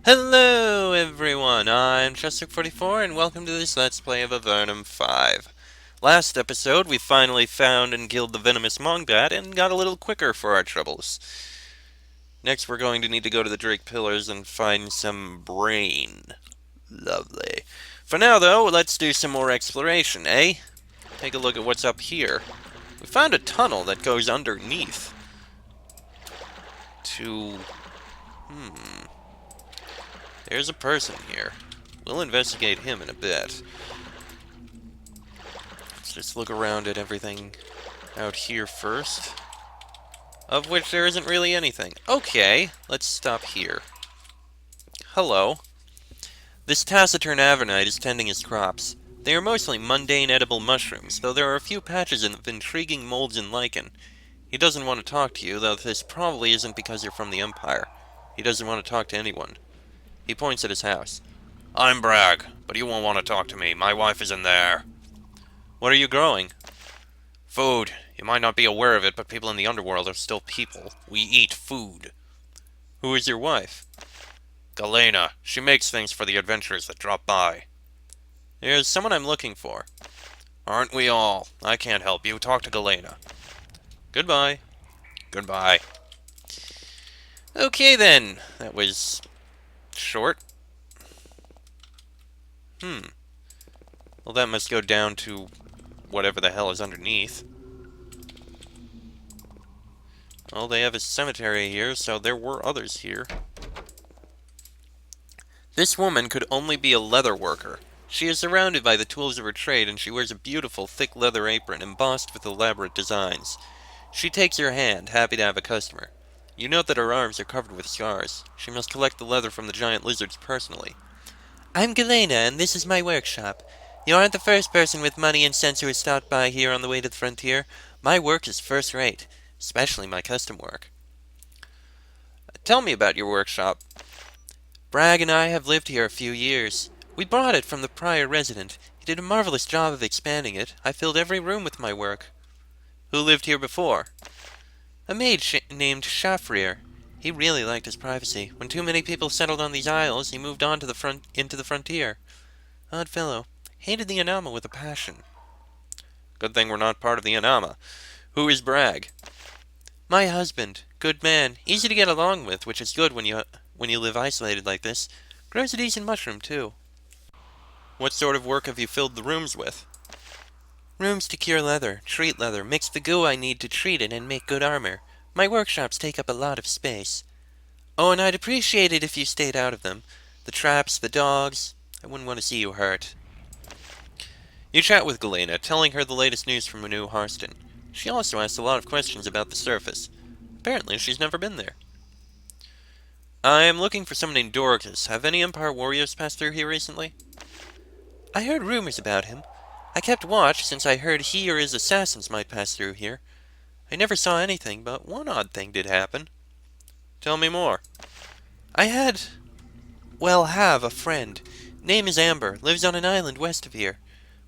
Hello everyone, I'm Chester44 and welcome to this Let's Play of Avernum 5. Last episode we finally found and killed the venomous Mongbat and got a little quicker for our troubles. Next we're going to need to go to the Drake Pillars and find some brain. Lovely. For now though, let's do some more exploration, eh? Take a look at what's up here. We found a tunnel that goes underneath. To... There's a person here. We'll investigate him in a bit. Let's just look around at everything out here first. Of which there isn't really anything. Okay, let's stop here. Hello. This taciturn Avernite is tending his crops. They are mostly mundane edible mushrooms, though there are a few patches of intriguing molds and lichen. He doesn't want to talk to you, though this probably isn't because you're from the Empire. He doesn't want to talk to anyone. He points at his house. I'm Bragg, but you won't want to talk to me. My wife is in there. What are you growing? Food. You might not be aware of it, but people in the underworld are still people. We eat food. Who is your wife? Galena. She makes things for the adventurers that drop by. There's someone I'm looking for. Aren't we all? I can't help you. Talk to Galena. Goodbye. Goodbye. Okay then. That was short. Well, that must go down to whatever the hell is underneath. Well, they have a cemetery here, so there were others here. This woman could only be a leather worker. She is surrounded by the tools of her trade, and she wears a beautiful, thick leather apron embossed with elaborate designs. She takes your hand, happy to have a customer. You note that her arms are covered with scars. She must collect the leather from the giant lizards personally. I'm Galena, and this is my workshop. You aren't the first person with money and sense who has stopped by here on the way to the frontier. My work is first rate, especially my custom work. Tell me about your workshop. Bragg and I have lived here a few years. We bought it from the prior resident. He did a marvelous job of expanding it. I filled every room with my work. Who lived here before? A maid named Shafrir. He really liked his privacy. When too many people settled on these isles, he moved on to into the frontier. Odd fellow. Hated the Anama with a passion. Good thing we're not part of the Anama. Who is Bragg? My husband. Good man. Easy to get along with, which is good when you live isolated like this. Grows a decent mushroom, too. What sort of work have you filled the rooms with? Rooms to cure leather, treat leather, mix the goo I need to treat it, and make good armor. My workshops take up a lot of space. Oh, and I'd appreciate it if you stayed out of them. The traps, the dogs. I wouldn't want to see you hurt. You chat with Galena, telling her the latest news from New Harston. She also asks a lot of questions about the surface. Apparently, she's never been there. I am looking for someone named Dorcas. Have any Empire warriors passed through here recently? I heard rumors about him. I kept watch since I heard he or his assassins might pass through here. I never saw anything, but one odd thing did happen. Tell me more. I have a friend. Name is Amber, lives on an island west of here.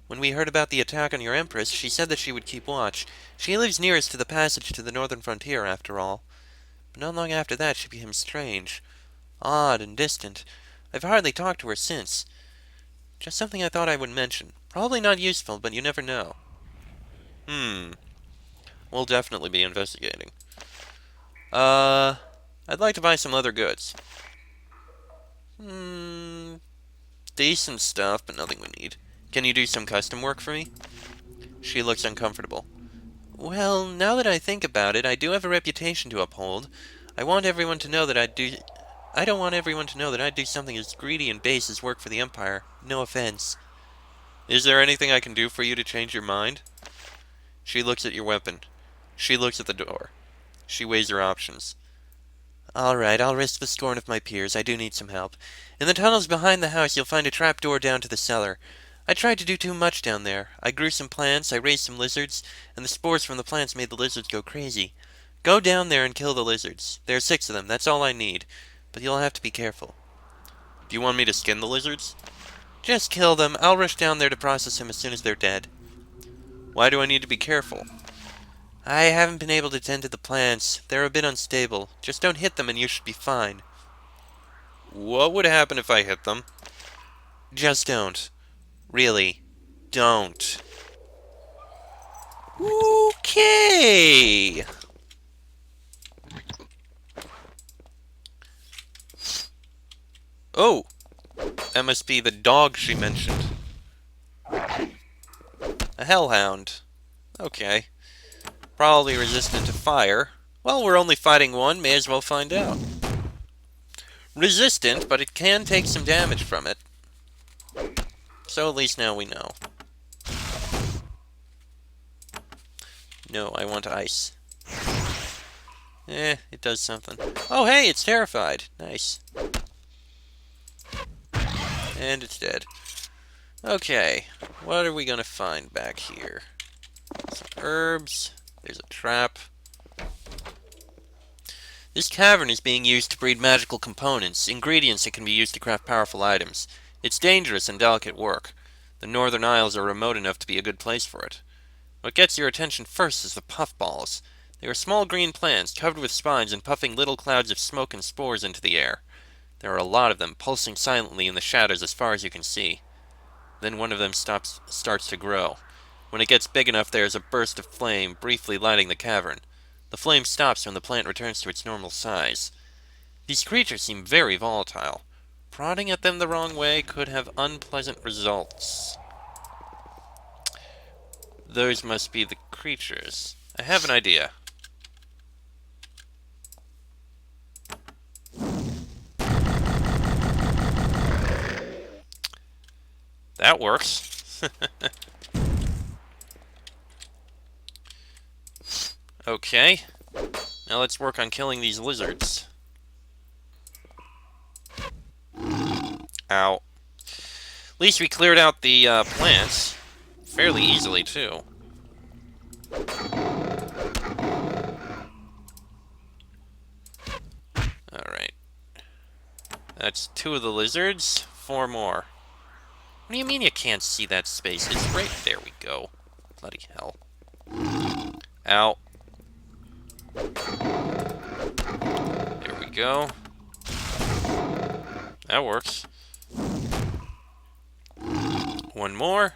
When we heard about the attack on your Empress, she said that she would keep watch. She lives nearest to the passage to the northern frontier, after all. But not long after that, she became strange. Odd and distant. I've hardly talked to her since. Just something I thought I would mention. Probably not useful, but you never know. We'll definitely be investigating. I'd like to buy some leather goods. Decent stuff, but nothing we need. Can you do some custom work for me? She looks uncomfortable. Well, now that I think about it, I do have a reputation to uphold. I don't want everyone to know that I do something as greedy and base as work for the Empire. No offense. Is there anything I can do for you to change your mind? She looks at your weapon. She looks at the door. She weighs her options. Alright, I'll risk the scorn of my peers. I do need some help. In the tunnels behind the house, you'll find a trapdoor down to the cellar. I tried to do too much down there. I grew some plants, I raised some lizards, and the spores from the plants made the lizards go crazy. Go down there and kill the lizards. There are 6 of them, that's all I need. But you'll have to be careful. Do you want me to skin the lizards? Just kill them. I'll rush down there to process them as soon as they're dead. Why do I need to be careful? I haven't been able to tend to the plants. They're a bit unstable. Just don't hit them and you should be fine. What would happen if I hit them? Just don't. Really. Don't. Okay. Oh, that must be the dog she mentioned. A hellhound. Okay. Probably resistant to fire. Well, we're only fighting one, may as well find out. Resistant, but it can take some damage from it. So at least now we know. No, I want ice. It does something. Oh, hey, it's terrified. Nice. And it's dead. Okay, what are we gonna find back here? Some herbs. There's a trap. This cavern is being used to breed magical components, ingredients that can be used to craft powerful items. It's dangerous and delicate work. The Northern Isles are remote enough to be a good place for it. What gets your attention first is the puffballs. They are small green plants covered with spines and puffing little clouds of smoke and spores into the air. There are a lot of them, pulsing silently in the shadows as far as you can see. Then one of them starts to grow. When it gets big enough, there is a burst of flame, briefly lighting the cavern. The flame stops when the plant returns to its normal size. These creatures seem very volatile. Prodding at them the wrong way could have unpleasant results. Those must be the creatures. I have an idea. That works. Okay. Now let's work on killing these lizards. Ow. At least we cleared out the plants. Fairly easily, too. Alright. That's 2 of the lizards. 4 more. What do you mean you can't see that space? It's right there we go. Bloody hell. Ow. There we go. That works. 1 more.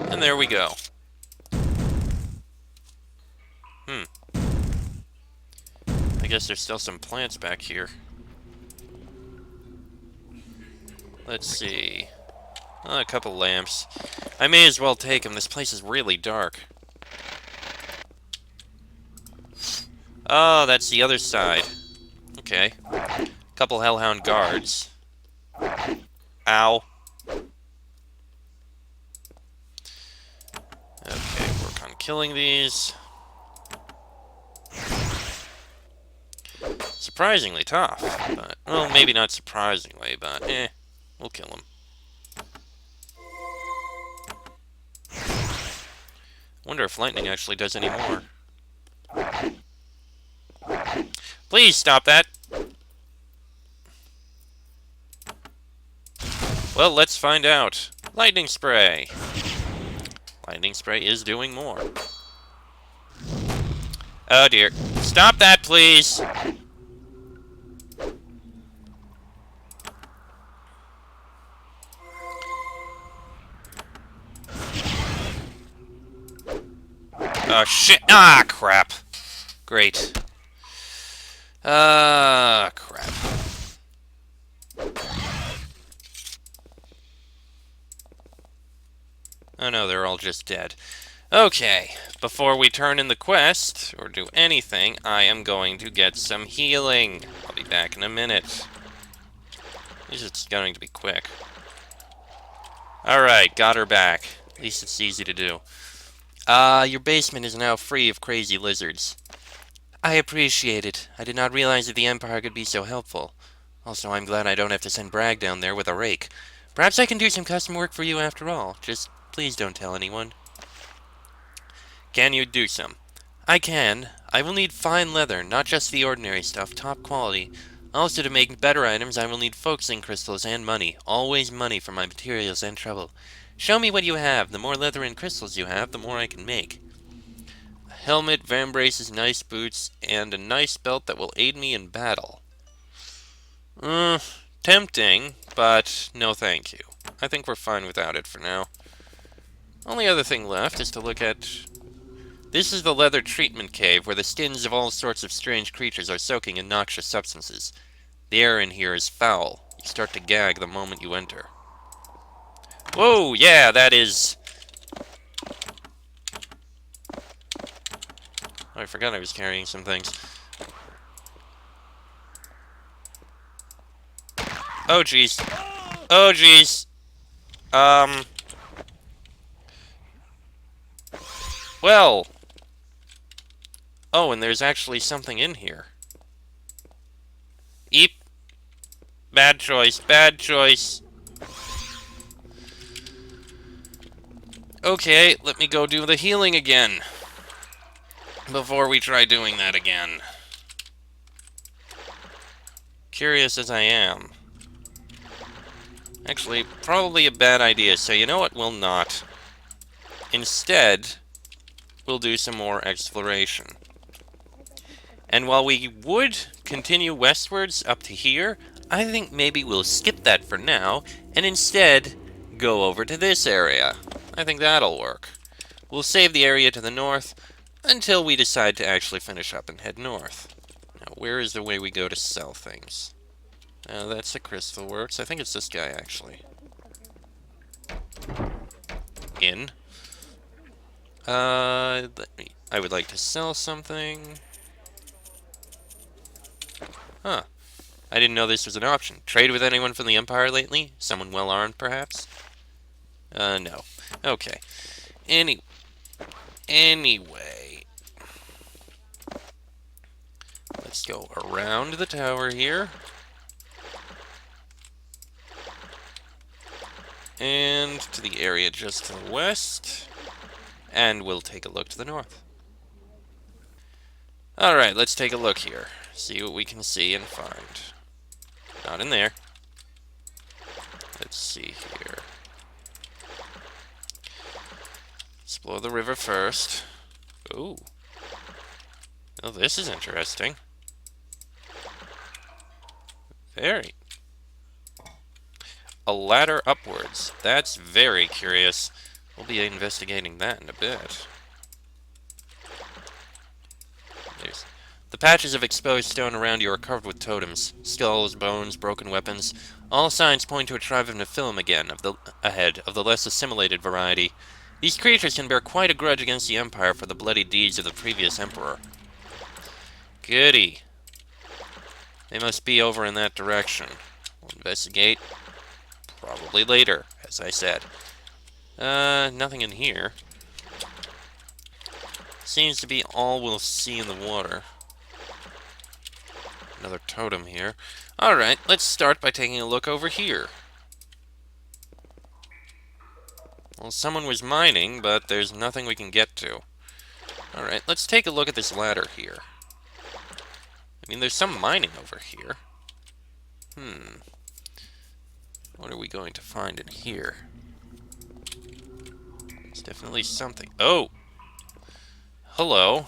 And there we go. I guess there's still some plants back here. Let's see. A couple lamps. I may as well take them. This place is really dark. Oh, that's the other side. Okay. Couple hellhound guards. Ow. Okay, work on killing these. Surprisingly tough, but, well, maybe not surprisingly, but, we'll kill them. Wonder if lightning actually does any more. Please stop that! Well, let's find out. Lightning spray. Lightning spray is doing more. Oh dear. Stop that, please! Oh shit! Ah, crap. Great. Ah, crap. Oh no, they're all just dead. Okay, before we turn in the quest, or do anything, I am going to get some healing. I'll be back in a minute. At least it's going to be quick. Alright, got her back. At least it's easy to do. Your basement is now free of crazy lizards. I appreciate it. I did not realize that the Empire could be so helpful. Also, I'm glad I don't have to send Bragg down there with a rake. Perhaps I can do some custom work for you after all. Just please don't tell anyone. Can you do some? I can. I will need fine leather, not just the ordinary stuff, top quality. Also, to make better items, I will need focusing crystals and money. Always money for my materials and trouble. Show me what you have. The more leather and crystals you have, the more I can make. A helmet, vambraces, nice boots, and a nice belt that will aid me in battle. Tempting, but no thank you. I think we're fine without it for now. Only other thing left is to look at... This is the leather treatment cave, where the skins of all sorts of strange creatures are soaking in noxious substances. The air in here is foul. You start to gag the moment you enter. Whoa, yeah, that is... Oh, I forgot I was carrying some things. Oh, jeez. Oh, jeez. Well. Oh, and there's actually something in here. Eep. Bad choice, bad choice. Okay, let me go do the healing again. Before we try doing that again. Curious as I am. Actually, probably a bad idea, so you know what? We'll not. Instead, we'll do some more exploration. And while we would continue westwards up to here, I think maybe we'll skip that for now, and instead go over to this area. I think that'll work. We'll save the area to the north until we decide to actually finish up and head north. Now, where is the way we go to sell things? That's the Crystal Works. I think it's this guy, actually. In. I would like to sell something. Huh. I didn't know this was an option. Trade with anyone from the Empire lately? Someone well-armed, perhaps? No. Okay. Anyway. Let's go around the tower here. And to the area just to the west. And we'll take a look to the north. Alright, let's take a look here. See what we can see and find. Not in there. Let's see here. Explore the river first. Ooh. Oh, this is interesting. Very. A ladder upwards. That's very curious. We'll be investigating that in a bit. The patches of exposed stone around you are covered with totems. Skulls, bones, broken weapons. All signs point to a tribe of Nephilim again, ahead, of the less assimilated variety. These creatures can bear quite a grudge against the Empire for the bloody deeds of the previous Emperor. Goody. They must be over in that direction. We'll investigate. Probably later, as I said. Nothing in here. Seems to be all we'll see in the water. Another totem here. Alright, let's start by taking a look over here. Well, someone was mining, but there's nothing we can get to. Alright, let's take a look at this ladder here. I mean, there's some mining over here. What are we going to find in here? It's definitely something. Oh! Hello.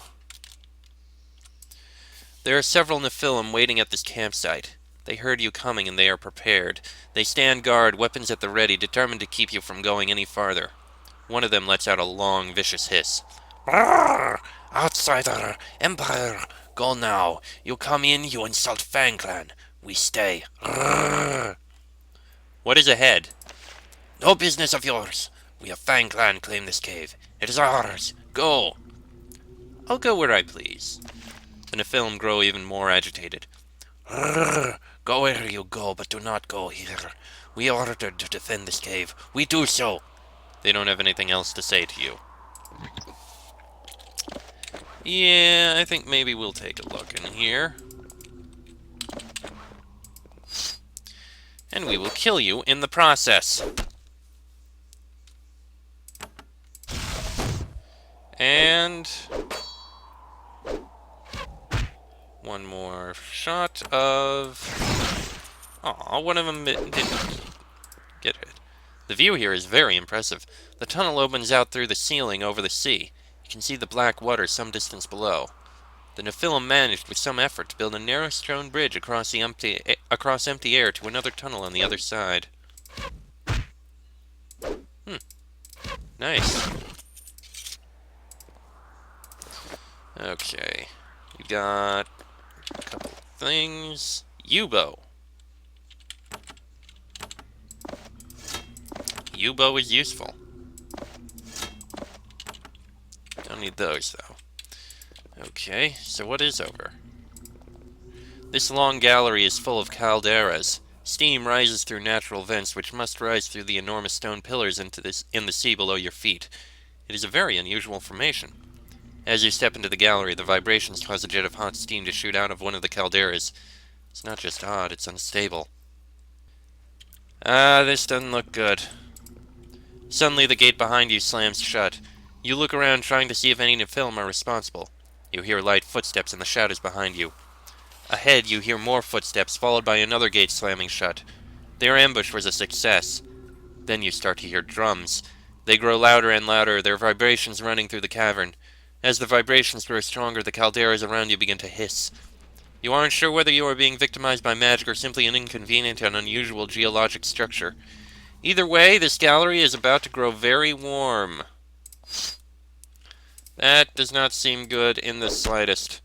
There are several Nephilim waiting at this campsite. They heard you coming and they are prepared. They stand guard, weapons at the ready, determined to keep you from going any farther. One of them lets out a long, vicious hiss. "Roar! Outsider! Empire! Go now! You come in, you insult Fang Clan. We stay. Roar!" What is ahead? "No business of yours. We of Fang Clan claim this cave. It is ours. Go!" I'll go where I please. The Nephilim grow even more agitated. "Roar! Go where you go, but do not go here. We are ordered to defend this cave. We do so." They don't have anything else to say to you. Yeah, I think maybe we'll take a look in here. And we will kill you in the process. And one more shot of... Aw, one of them didn't get it. The view here is very impressive. The tunnel opens out through the ceiling over the sea. You can see the black water some distance below. The Nephilim managed with some effort to build a narrow stone bridge across empty air to another tunnel on the other side. Nice. Okay. You got a couple things. U-bow. U-bow is useful. Don't need those, though. Okay, so what is over? This long gallery is full of calderas. Steam rises through natural vents, which must rise through the enormous stone pillars in the sea below your feet. It is a very unusual formation. As you step into the gallery, the vibrations cause a jet of hot steam to shoot out of one of the calderas. It's not just odd, it's unstable. This doesn't look good. Suddenly, the gate behind you slams shut. You look around, trying to see if any Nephilim are responsible. You hear light footsteps in the shadows behind you. Ahead, you hear more footsteps, followed by another gate slamming shut. Their ambush was a success. Then you start to hear drums. They grow louder and louder, their vibrations running through the cavern. As the vibrations grow stronger, the calderas around you begin to hiss. You aren't sure whether you are being victimized by magic or simply an inconvenient and unusual geologic structure. Either way, this gallery is about to grow very warm. That does not seem good in the slightest.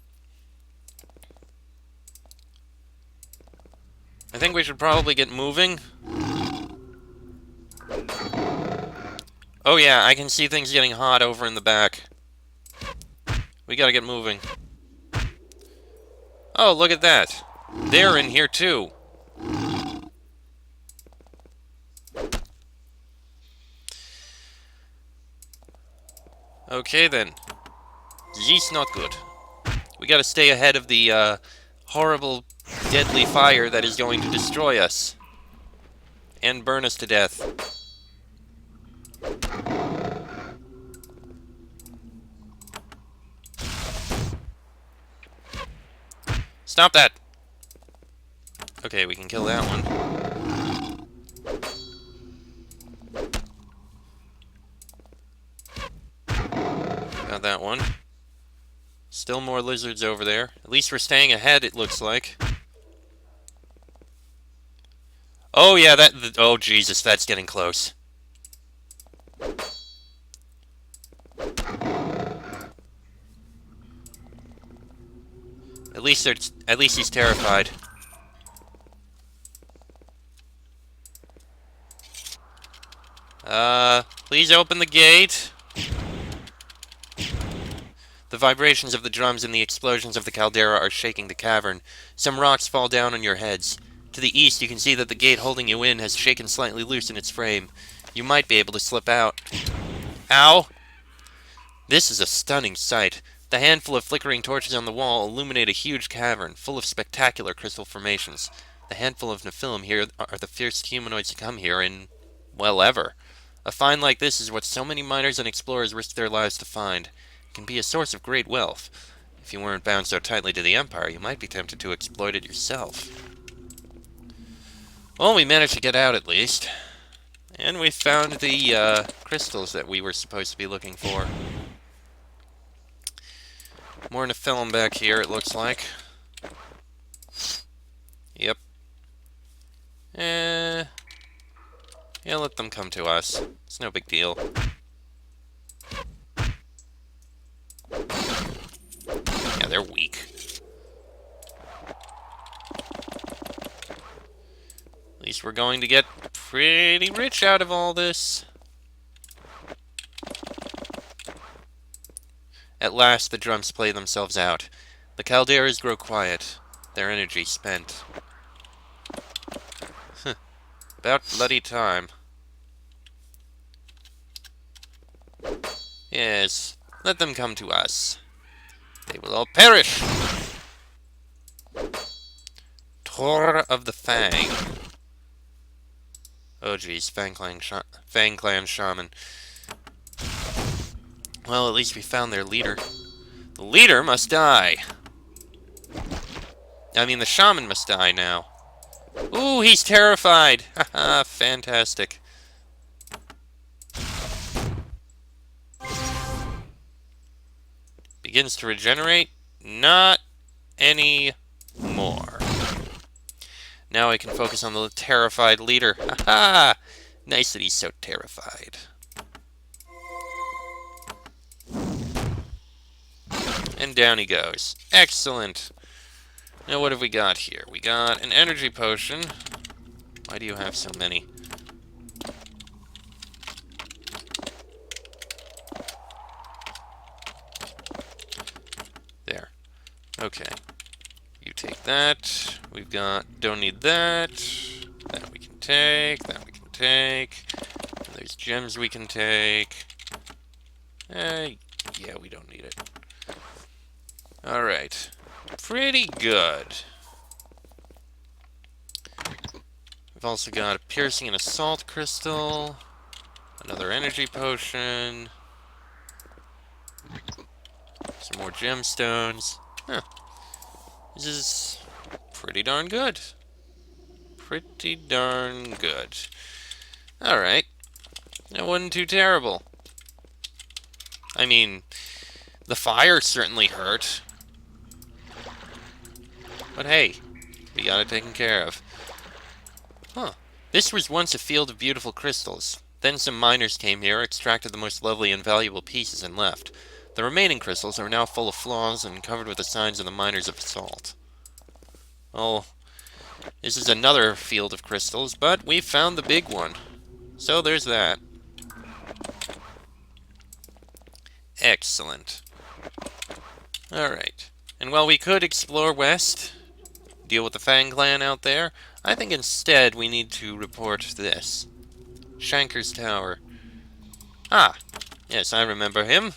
I think we should probably get moving. Oh yeah, I can see things getting hot over in the back. We gotta get moving. Oh, look at that. They're in here too. Okay then. This not good. We gotta stay ahead of the horrible, deadly fire that is going to destroy us. And burn us to death. Stop that! Okay, we can kill that one. Got that one. Still more lizards over there. At least we're staying ahead, it looks like. Oh yeah, oh Jesus, that's getting close. At least he's terrified. Please open the gate. The vibrations of the drums and the explosions of the caldera are shaking the cavern. Some rocks fall down on your heads. To the east, you can see that the gate holding you in has shaken slightly loose in its frame. You might be able to slip out. Ow! This is a stunning sight. The handful of flickering torches on the wall illuminate a huge cavern, full of spectacular crystal formations. The handful of Nephilim here are the fiercest humanoids to come here in, well, ever. A find like this is what so many miners and explorers risk their lives to find. It can be a source of great wealth. If you weren't bound so tightly to the Empire, you might be tempted to exploit it yourself. Well, we managed to get out at least. And we found the crystals that we were supposed to be looking for. More Nephilim back here, it looks like. Yep. Yeah, let them come to us. It's no big deal. Yeah, they're weak. At least we're going to get pretty rich out of all this. At last, the drums play themselves out. The calderas grow quiet, their energy spent. About bloody time. Yes, let them come to us. They will all perish! Tor of the Fang. Oh geez, Fang Clan Shaman. Well, at least we found their leader. The leader must die! I mean, the shaman must die now. Ooh, he's terrified! Haha, fantastic. Begins to regenerate. not any more. Now I can focus on the terrified leader. Ha-ha! Nice that he's so terrified. And down he goes. Excellent. Now what have we got here? We got an energy potion. Why do you have so many? There. Okay. You take that. We've got... don't need that. That we can take. That we can take. And there's gems we can take. Yeah, we don't need it. Alright. Pretty good. We've also got a piercing and assault crystal. Another energy potion. Some more gemstones. Huh. This is pretty darn good. Pretty darn good. Alright. That wasn't too terrible. I mean, the fire certainly hurt. But hey, we got it taken care of. Huh. This was once a field of beautiful crystals. Then some miners came here, extracted the most lovely and valuable pieces, and left. The remaining crystals are now full of flaws and covered with the signs of the miners' of assault. Oh, this is another field of crystals, but we found the big one. So there's that. Excellent. Alright. And while we could explore west, deal with the Fang clan out there, I think instead we need to report this. Shanker's Tower. Ah, yes, I remember him.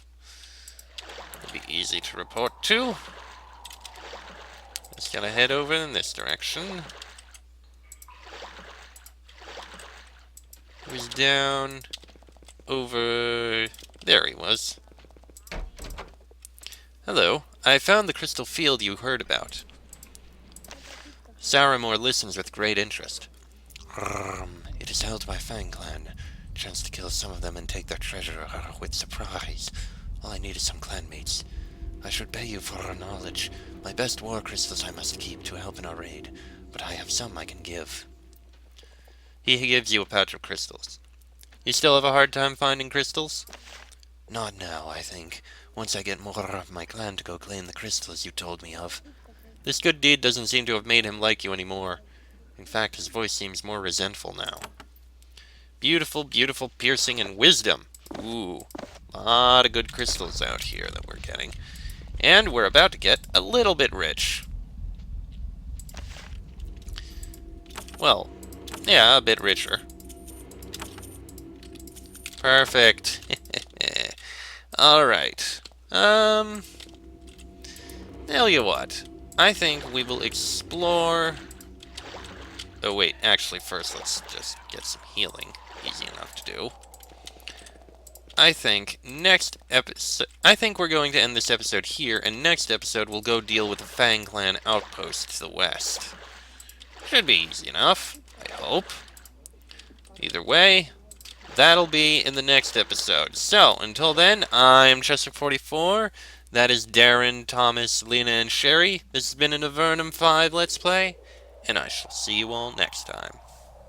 It'll be easy to report to. Just gotta head over in this direction. He was down over... there he was. Hello, I found the crystal field you heard about. Saramore listens with great interest. It is held by Fang clan. Chance to kill some of them and take their treasure with surprise. All I need is some clanmates. I should pay you for our knowledge. My best war crystals I must keep to help in our raid, but I have some I can give. He gives you a pouch of crystals. You still have a hard time finding crystals? Not now, I think. Once I get more of my clan to go claim the crystals you told me of. This good deed doesn't seem to have made him like you anymore. In fact, his voice seems more resentful now. Beautiful, beautiful piercing and wisdom. Ooh, a lot of good crystals out here that we're getting. And we're about to get a little bit rich. Well, yeah, a bit richer. Perfect. Alright. Tell you what. I think we will explore... oh wait, actually first let's just get some healing. Easy enough to do. I think we're going to end this episode here, and next episode we'll go deal with the Fang clan outpost to the west. Should be easy enough, I hope. Either way, that'll be in the next episode. So, until then, I'm Chester44. That is Darren, Thomas, Lena, and Sherry. This has been an Avernum 5 Let's Play, and I shall see you all next time.